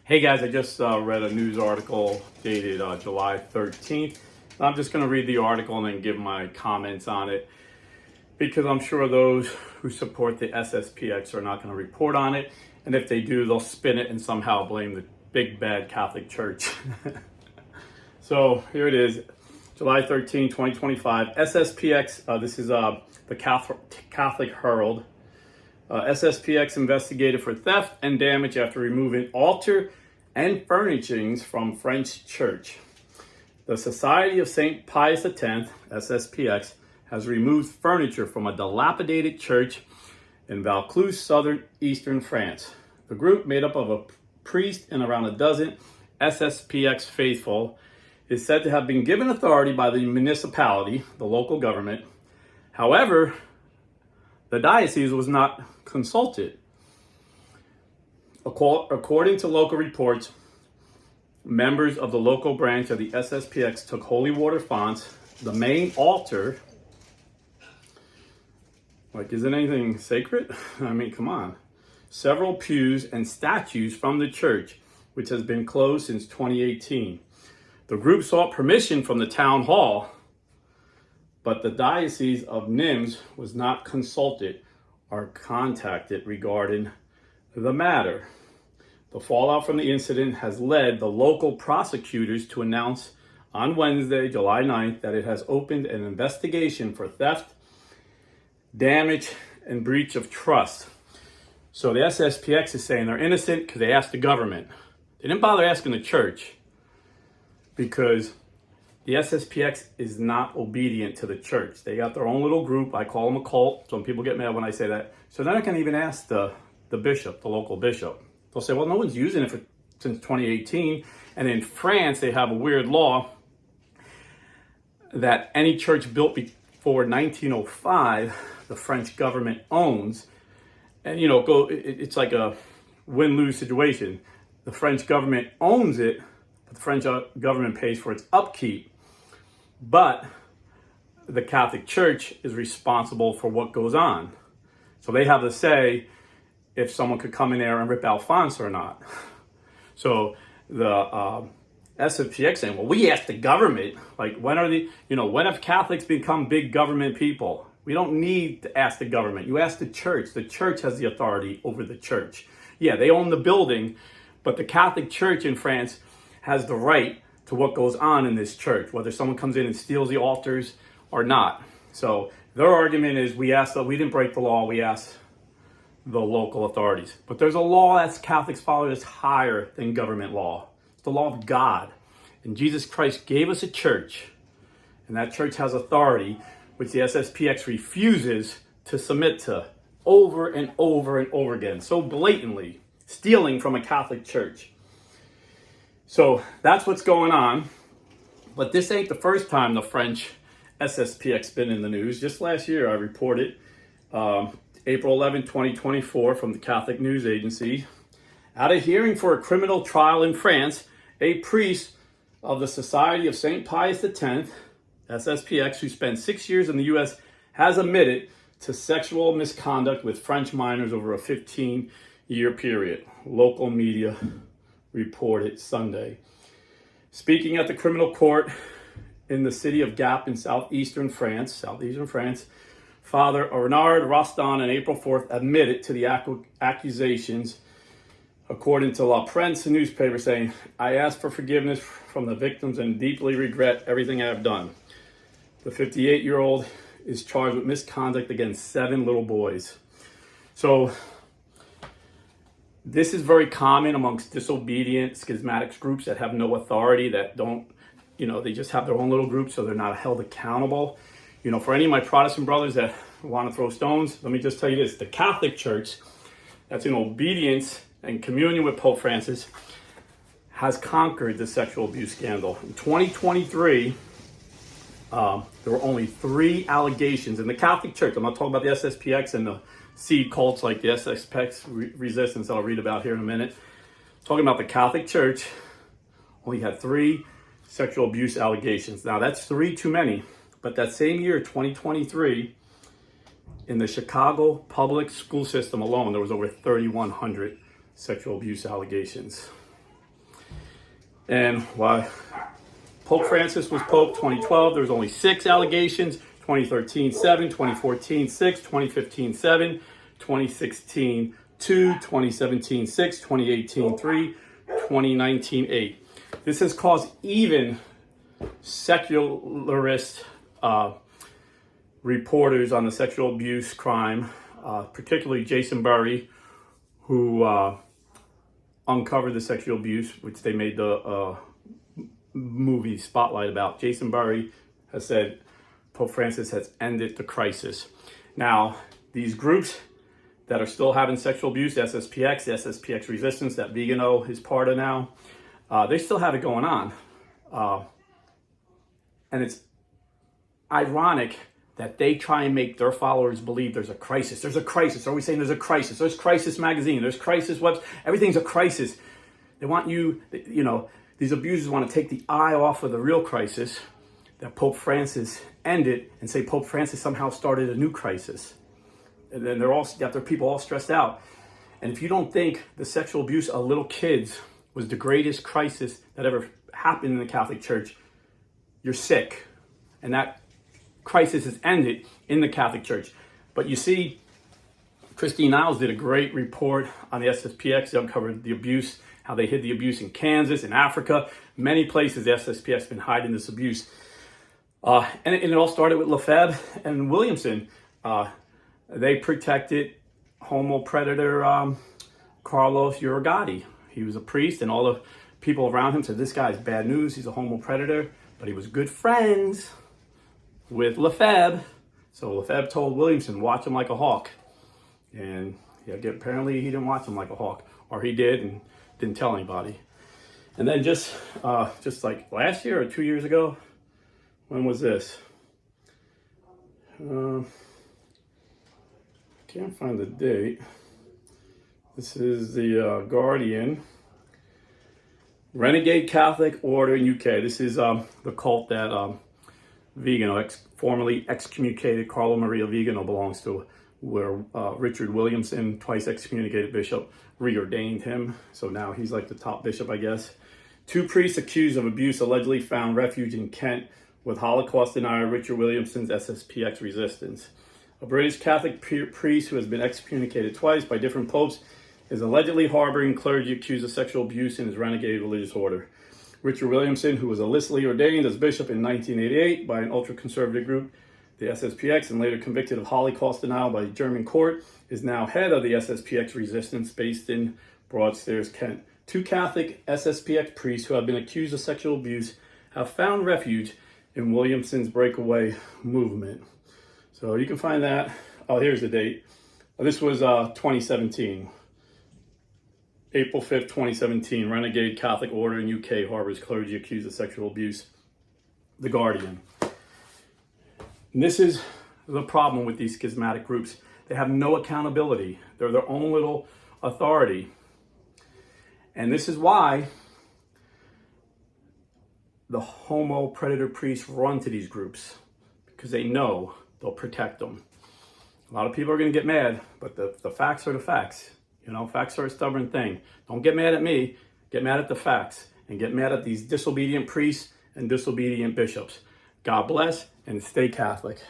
Hey guys, I just read a news article dated July 13th. I'm just going to read the article and then give my comments on it because I'm sure those who support the SSPX are not going to report on it. And if they do, they'll spin it and somehow blame the big bad Catholic Church. So here it is, July 13, 2025. SSPX, this is the Catholic Herald. SSPX investigated for theft and damage after removing altar and furnishings from French church. The Society of St. Pius X, SSPX, has removed furniture from a dilapidated church in Vaucluse, southeastern France. The group, made up of a priest and around a dozen SSPX faithful, is said to have been given authority by the municipality, the local government. However, the diocese was not consulted. According to local reports, members of the local branch of the SSPX took holy water fonts, the main altar. Like, isn't anything sacred? I mean, come on. Several pews and statues from the church, which has been closed since 2018. The group sought permission from the town hall, but the Diocese of Nimes was not consulted or contacted regarding the matter. The fallout from the incident has led the local prosecutors to announce on Wednesday, July 9th, that it has opened an investigation for theft, damage, and breach of trust. So the SSPX is saying they're innocent because they asked the government. They didn't bother asking the church because the SSPX is not obedient to the church. They got their own little group. I call them a cult. Some people get mad when I say that. So they're not going to even ask the bishop, the local bishop. They'll say, well, no one's using it since 2018. And in France, they have a weird law that any church built before 1905, the French government owns. And, it's like a win-lose situation. The French government owns it, but the French government pays for its upkeep. But the Catholic Church is responsible for what goes on. So they have to say if someone could come in there and rip Alphonse or not. So the SSPX saying, well, we asked the government. Like, when have Catholics become big government people? We don't need to ask the government. You ask the church. The church has the authority over the church. Yeah, they own the building, but the Catholic Church in France has the right to what goes on in this church, whether someone comes in and steals the altars or not. So their argument is we didn't break the law, we asked the local authorities. But there's a law that's Catholics follow that's higher than government law. It's the law of God. And Jesus Christ gave us a church, and that church has authority, which the SSPX refuses to submit to over and over and over again, so blatantly stealing from a Catholic church. So that's what's going on. But this ain't the first time the French SSPX been in the news. Just last year, I reported, April 11, 2024, from the Catholic News Agency. At a hearing for a criminal trial in France, a priest of the Society of St. Pius X, SSPX, who spent 6 years in the U.S., has admitted to sexual misconduct with French minors over a 15-year period. Local media reported Sunday. Speaking at the criminal court in the city of Gap in southeastern France, Father Renard Rostand on April 4th admitted to the accusations, according to La Presse newspaper, saying, I ask for forgiveness from the victims and deeply regret everything I have done. The 58-year-old is charged with misconduct against 7 little boys. So this is very common amongst disobedient schismatic groups that have no authority, that don't, they just have their own little group, so they're not held accountable. For any of my Protestant brothers that want to throw stones, let me just tell you this. The Catholic Church, that's in obedience and communion with Pope Francis, has conquered the sexual abuse scandal. In 2023, there were only 3 allegations in the Catholic Church. I'm not talking about the SSPX and the seed cults like the SSPX resistance that I'll read about here in a minute. I'm talking about the Catholic Church, only had 3 sexual abuse allegations. Now, that's 3 too many. But that same year, 2023, in the Chicago public school system alone, there was over 3,100 sexual abuse allegations. And while Pope Francis was Pope 2012, there was only 6 allegations. 2013, 7, 2014, 6, 2015, 7, 2016, 2, 2017, 6, 2018, 3, 2019, 8. This has caused even secularist reporters on the sexual abuse crime, particularly Jason Burry, who uncovered the sexual abuse, which they made the movie Spotlight about. Jason Burry has said Pope Francis has ended the crisis. Now, these groups that are still having sexual abuse, SSPX, the SSPX resistance that Vigano is part of now, they still have it going on. And it's ironic that they try and make their followers believe there's a crisis. There's a crisis. They're always saying there's a crisis. There's Crisis Magazine. There's Crisis Webs. Everything's a crisis. They want you, these abusers want to take the eye off of the real crisis that Pope Francis ended and say Pope Francis somehow started a new crisis. And then they're all got their people all stressed out. And if you don't think the sexual abuse of little kids was the greatest crisis that ever happened in the Catholic Church, you're sick. And that crisis has ended in the Catholic Church. But you see, Christine Niles did a great report on the SSPX. They uncovered the abuse, how they hid the abuse in Kansas, in Africa, many places the SSPX has been hiding this abuse. And it all started with Lefebvre and Williamson. They protected homo predator Carlos Uragati. He was a priest, and all the people around him said, this guy's bad news, he's a homo predator, but he was good friends with Lefebvre. So Lefebvre told Williamson, watch him like a hawk. And apparently he didn't watch him like a hawk, or he did and didn't tell anybody. And then just like last year or 2 years ago, when was this? Can't find the date. This is the Guardian. Renegade Catholic Order in UK. This is the cult that Vigano, formerly excommunicated Carlo Maria Vigano, belongs to, where Richard Williamson, twice excommunicated bishop, reordained him. So now he's like the top bishop, I guess. 2 priests accused of abuse allegedly found refuge in Kent with Holocaust denier Richard Williamson's SSPX resistance. A British Catholic priest who has been excommunicated twice by different popes is allegedly harboring clergy accused of sexual abuse in his renegade religious order. Richard Williamson, who was illicitly ordained as bishop in 1988 by an ultra-conservative group, the SSPX, and later convicted of Holocaust denial by a German court, is now head of the SSPX resistance based in Broadstairs, Kent. 2 Catholic SSPX priests who have been accused of sexual abuse have found refuge in Williamson's breakaway movement. So you can find that. Oh, here's the date. This was 2017. April 5th, 2017. Renegade Catholic Order in UK harbors clergy accused of sexual abuse. The Guardian. And this is the problem with these schismatic groups. They have no accountability. They're their own little authority. And this is why the homo predator priests run to these groups, because they know they'll protect them. A lot of people are going to get mad, but the facts are the facts. Facts are a stubborn thing. Don't get mad at me. Get mad at the facts, and get mad at these disobedient priests and disobedient bishops. God bless, and stay Catholic.